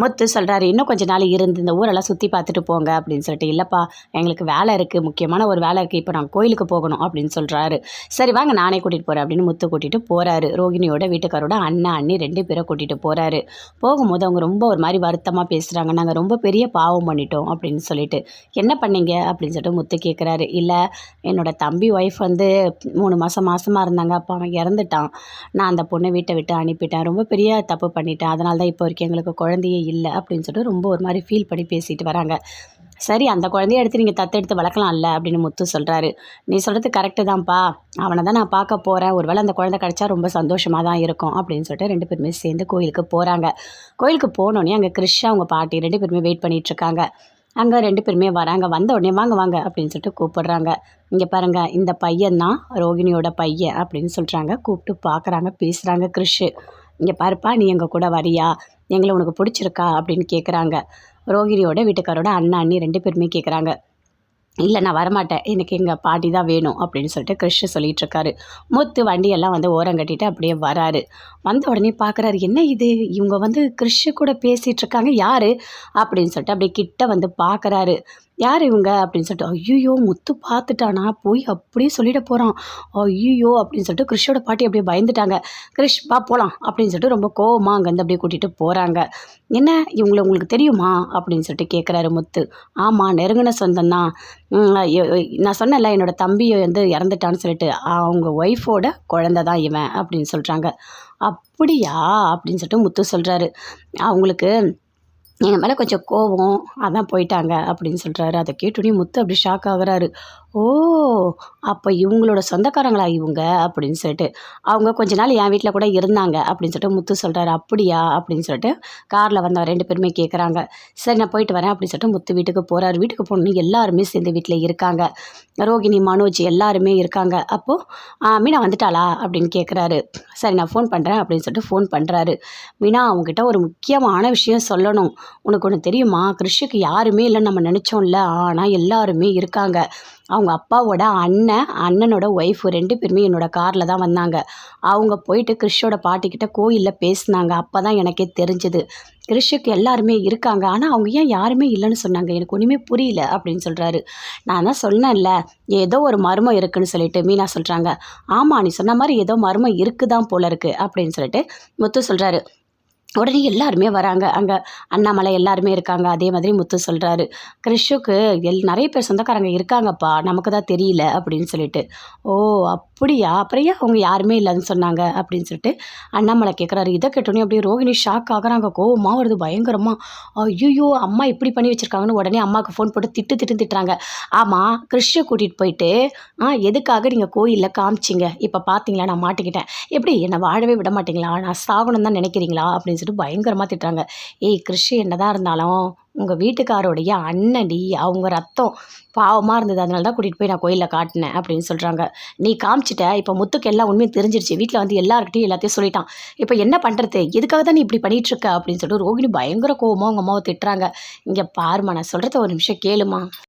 முத்து சொல்கிறாரு, இன்னும் கொஞ்ச நாள் இருந்து இந்த ஊரெல்லாம் சுற்றி பார்த்துட்டு போங்க அப்படின்னு சொல்லிட்டு. இல்லைப்பா, எங்களுக்கு வேலை இருக்குது, முக்கியமான ஒரு வேலை இருக்குது, இப்போ நாங்கள் கோயிலுக்கு போகணும் அப்படின்னு சொல்கிறாரு. சரி வாங்க நானே கூட்டிகிட்டு போகிறேன் அப்படின்னு முத்து கூட்டிகிட்டு போகிறாரு. ரோகிணியோட வீட்டுக்காரோட அண்ணன் அண்ணி 2 பேரை கூட்டிகிட்டு போகிறாரு. போகும்போது அவங்க ரொம்ப ஒரு மாதிரி வருத்தமாக பேசுகிறாங்க. நாங்கள் ரொம்ப பெரிய பாவம் பண்ணிட்டோம் அப்படின்னு சொல்லிட்டு. என்ன பண்ணீங்க அப்படின்னு சொல்லிட்டு முத்து கேட்குறாரு. இல்லை, என்னோட தம்பி ஒய்ஃப் வந்து 3 மாசமாக இருந்தாங்க, அப்போ அவன் இறந்துட்டான். நான் அந்த பொண்ணை வீட்டை விட்டு அனுப்பிட்டேன், ரொம்ப பெரிய தப்பு பண்ணிட்டேன், அதனால தான் இப்போ வரைக்கும் எங்களுக்கு குழந்தையே இல்லை அப்படின்னு சொல்லிட்டு ரொம்ப ஒரு மாதிரி ஃபீல் பண்ணி பேசிட்டு வராங்க. சரி, அந்த குழந்தைய எடுத்து நீங்கள் தத்தெடுத்து வளர்க்கலாம்ல அப்படின்னு முத்து சொல்கிறாரு. நீ சொல்கிறது கரெக்டு தான்ப்பா, அவனை தான் நான் பார்க்க போகிறேன், ஒருவேளை அந்த குழந்தை கிடச்சா ரொம்ப சந்தோஷமாக தான் இருக்கும் அப்படின்னு சொல்லிட்டு 2 பேருமே சேர்ந்து கோயிலுக்கு போகிறாங்க. கோயிலுக்கு போனோடனே அங்கே கிருஷ் அவங்க பாட்டி 2 பேருமே வெயிட் பண்ணிகிட்ருக்காங்க. அங்கே 2 பேருமே வராங்க. வந்த உடனே வாங்க வாங்க அப்படின்னு சொல்லிட்டு கூப்பிடுறாங்க. இங்கே பாருங்கள், இந்த பையன் தான் ரோகிணியோட பையன் அப்படின்னு சொல்கிறாங்க. கூப்பிட்டு பார்க்குறாங்க, பேசுகிறாங்க கிருஷ். இங்கே பாருப்பா, நீ எங்கள் கூட வரியா, எங்களை உனக்கு பிடிச்சிருக்கா அப்படின்னு கேட்குறாங்க. ரோகிணியோட வீட்டுக்காரோட அண்ணன் அண்ணி 2 பேருமே கேட்குறாங்க. இல்லை, நான் வரமாட்டேன், எனக்கு எங்கள் பாட்டி தான் வேணும் அப்படின்னு சொல்லிட்டு கிருஷ் சொல்லிகிட்ருக்காரு. முத்து வண்டியெல்லாம் வந்து ஓரம் கட்டிட்டு அப்படியே வராரு. வந்த உடனே பார்க்குறாரு, என்ன இது, இவங்க வந்து கிருஷ் கூட பேசிகிட்ருக்காங்க, யார் அப்படின்னு சொல்லிட்டு அப்படியே கிட்ட வந்து பார்க்குறாரு. யார் இவங்க அப்படின்னு சொல்லிட்டு. ஐயோ, முத்து பார்த்துட்டானா, போய் அப்படியே சொல்லிட போகிறான். ஐயோ அப்படின்னு சொல்லிட்டு கிருஷோட பாட்டி அப்படியே பயந்துட்டாங்க. கிருஷ் வா போகலாம் அப்படின்னு சொல்லிட்டு ரொம்ப கோவமாக அங்கேருந்து அப்படியே கூட்டிகிட்டு போகிறாங்க. என்ன, உங்களுக்கு தெரியுமா அப்படின்னு சொல்லிட்டு கேட்குறாரு முத்து. ஆமாம், நெருங்கின சொந்தம் தான். நான் சொன்னேன்ல, என்னோடய தம்பி வந்து இறந்துட்டான்னு சொல்லிட்டு, அவங்க ஒய்ஃபோட குழந்தை தான் இவன் அப்படின்னு சொல்கிறாங்க. அப்படியா அப்படின்னு சொல்லிட்டு முத்து சொல்கிறாரு. அவங்களுக்கு எங்கள் மேலே கொஞ்சம் கோவம், அதான் போயிட்டாங்க அப்படின்னு சொல்கிறாரு. அதை கேட்டோடனே முத்து அப்படி ஷாக் ஆகுறாரு. ஓ, அப்போ இவங்களோட சொந்தக்காரங்களா இவங்க அப்படின்னு சொல்லிட்டு. அவங்க கொஞ்ச நாள் என் வீட்டில் கூட இருந்தாங்க அப்படின்னு சொல்லிட்டு முத்து சொல்கிறாரு. அப்படியா அப்படின்னு சொல்லிட்டு காரில் வந்த 2 பேருமே கேட்குறாங்க. சரி, நான் போயிட்டு வரேன் அப்படின்னு சொல்லிட்டு முத்து வீட்டுக்கு போகிறாரு. வீட்டுக்கு போகணுன்னு எல்லாருமே சேர்ந்து வீட்டில் இருக்காங்க. ரோகிணி, மனோஜ் எல்லாருமே இருக்காங்க. அப்போது மீனா வந்துட்டாளா அப்படின்னு கேட்குறாரு. சரி, நான் ஃபோன் பண்ணுறேன் அப்படின்னு சொல்லிட்டு ஃபோன் பண்ணுறாரு. மீனா, அவங்ககிட்ட ஒரு முக்கியமான விஷயம் சொல்லணும். உனக்கு ஒன்று தெரியுமா, கிருஷுக்கு யாருமே இல்லைன்னு நம்ம நினச்சோம்ல, ஆனால் எல்லாருமே இருக்காங்க. அவங்க அப்பாவோட அண்ணனோட ஒய்ஃபு 2 பேருமே என்னோடய காரில் தான் வந்தாங்க. அவங்க போயிட்டு கிருஷோட பாட்டிக்கிட்ட கோயிலில் பேசினாங்க. அப்போ தான் எனக்கே தெரிஞ்சுது, கிருஷுக்கு எல்லாருமே இருக்காங்க, ஆனால் அவங்க ஏன் யாருமே இல்லைன்னு சொன்னாங்க, எனக்கு ஒன்றுமே புரியல அப்படின்னு சொல்கிறாரு. நான் தான் சொன்னேன்ல, ஏதோ ஒரு மர்மம் இருக்குதுன்னு சொல்லிட்டு. மீனா சொல்கிறாங்க. ஆமாம், நீ சொன்ன மாதிரி ஏதோ மர்மம் இருக்குதான் போல இருக்குது அப்படின்னு சொல்லிட்டு முத்து சொல்கிறாரு. உடனே எல்லாருமே வராங்க. அங்கே அண்ணாமலை எல்லாருமே இருக்காங்க. அதே மாதிரி முத்து சொல்கிறாரு, கிருஷுக்கு நிறைய பேர் சொந்தக்காரங்க இருக்காங்கப்பா, நமக்கு தான் தெரியல அப்படின்னு சொல்லிட்டு. ஓ அப்படியா, அப்புறம் ஏன் அவங்க யாருமே இல்லைன்னு சொன்னாங்க அப்படின்னு சொல்லிட்டு அண்ணாமலை கேட்குறாரு. இதை கேட்டோன்னே அப்படியே ரோகிணி ஷாக் ஆகுறாங்க. கோவமாக வருது பயங்கரமாக. ஐயோ, அம்மா இப்படி பண்ணி வச்சுருக்காங்கன்னு உடனே அம்மாவுக்கு ஃபோன் போட்டு திட்டுறாங்க. ஆமாம், கிருஷை கூட்டிகிட்டு போயிட்டு எதுக்காக நீங்கள் கோயிலில் காமிச்சிங்க, இப்போ பார்த்தீங்களா நான் மாட்டிக்கிட்டேன், எப்படி என்னை வாழவே விட மாட்டிங்களா, நான் சாகணும் தான் நினைக்கிறீங்களா அப்படின்னு சொல்லிட்டு பயங்கரமாக திட்டுறாங்க. ஏய் கிருஷ், என்னதான் இருந்தாலும் உங்கள் வீட்டுக்காரோடைய அண்ணடி, அவங்க ரத்தம் பாவமாக இருந்தது, அதனால தான் கூட்டிகிட்டு போய் நான் கோயிலில் காட்டினேன் அப்படின்னு சொல்கிறாங்க. நீ காமிச்சிட்ட, இப்போ முத்துக்கு எல்லாம் உண்மையும் தெரிஞ்சிருச்சு, வீட்டில் வந்து எல்லாருக்கிட்டையும் எல்லாத்தையும் சொல்லிட்டான், இப்போ என்ன பண்ணுறது, எதுக்காக தான் நீ இப்படி பண்ணிகிட்ருக்க அப்படின்னு சொல்லிட்டு ரோகிணி பயங்கர கோவமாக அவங்க அம்மாவை திட்டுறாங்க. இங்கே பாருமா, நான் சொல்கிறத ஒரு நிமிஷம் கேளுமா.